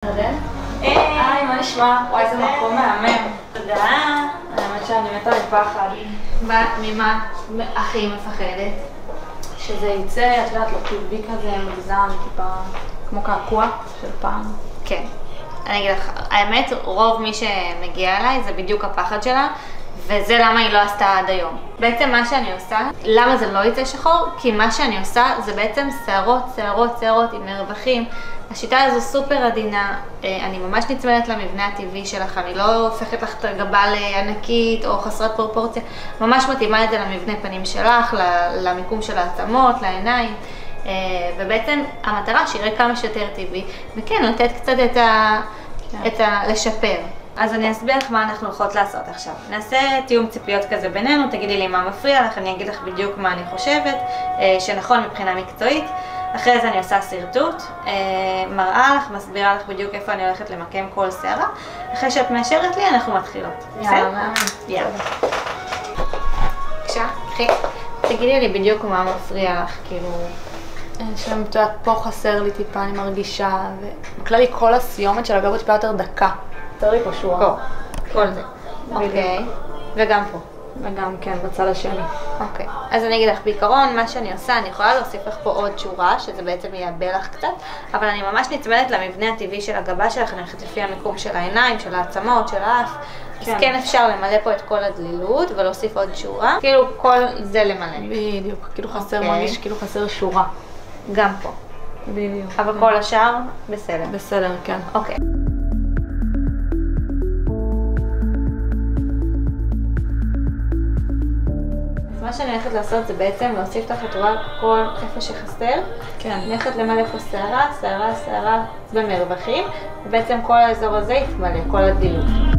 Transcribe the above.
היי, מה נשמע? וואי, איזה מקום מהמם. תודה. האמת שאני מתה מפחד. ממה הכי מפחדת? שזה יצא, את יודעת, לא טבעי כזה, מגזם, טיפה כמו קעקוע של פעם. כן. אני אגיד לך, האמת, רוב מי שמגיע אליי זה בדיוק הפחד שלה, וזה למה היא לא עשתה עד היום. בעצם מה שאני עושה, למה זה לא יצא שחור? כי מה שאני עושה זה בעצם שערות, שערות, שערות עם מרווחים. השיטה הזו סופר עדינה, אני ממש נצמדת למבנה הטבעי שלך, אני לא הופכת לך את הגבה לענקית או חסרת פרופורציה, ממש מתאימה את זה למבנה פנים שלך, למיקום של העצמות, לעיניים, ובעצם המטרה שיראה כמה שיותר טבעי, וכן, לתת קצת לשפר. אז אני אסביר לך מה אנחנו הולכות לעשות עכשיו. נעשה תיאום ציפיות כזה בינינו, תגידי לי מה מפריע לך, אני אגיד לך בדיוק מה אני חושבת, שנכון מבחינה מקצועית. אחרי זה אני עושה סרטוט, מראה לך, מסבירה לך בדיוק איפה אני הולכת למקם כל שערה. אחרי שאת מאשרת לי, אנחנו מתחילות. יאללה. יאללה. בבקשה, קחי. תגידי לי בדיוק מה מפריע לך, כאילו... שם, את יודעת, פה חסר לי טיפה, אני מרגישה, ובכללי כל הסיומת של הגב טיפה יותר דקה. חסר לי פה שורה. פה, כל זה. אוקיי. וגם פה. וגם כן, בצד השני. אוקיי, אז אני אגיד לך, בעיקרון מה שאני עושה, אני יכולה להוסיף לך פה עוד שורה, שזה בעצם יעבה לך קצת, אבל אני ממש נצמדת למבנה הטבעי של הגבה שלך, אני הולכת לפי המיקום של העיניים, של העצמות, של האף, אז כן אפשר למלא פה את כל הדלילות ולהוסיף עוד שורה, כאילו כל זה למלא. בדיוק, כאילו חסר, מרגיש כאילו חסר שורה. גם פה. בדיוק. אבל כל השאר בסדר. בסדר, כן. אוקיי. מה שאני הולכת לעשות זה בעצם להוסיף לך את רואה כל איפה שחסר. כן. אני הולכת למלא פה שערה, שערה, שערה במרווחים, ובעצם כל האזור הזה יתמלא, כל הדלילות.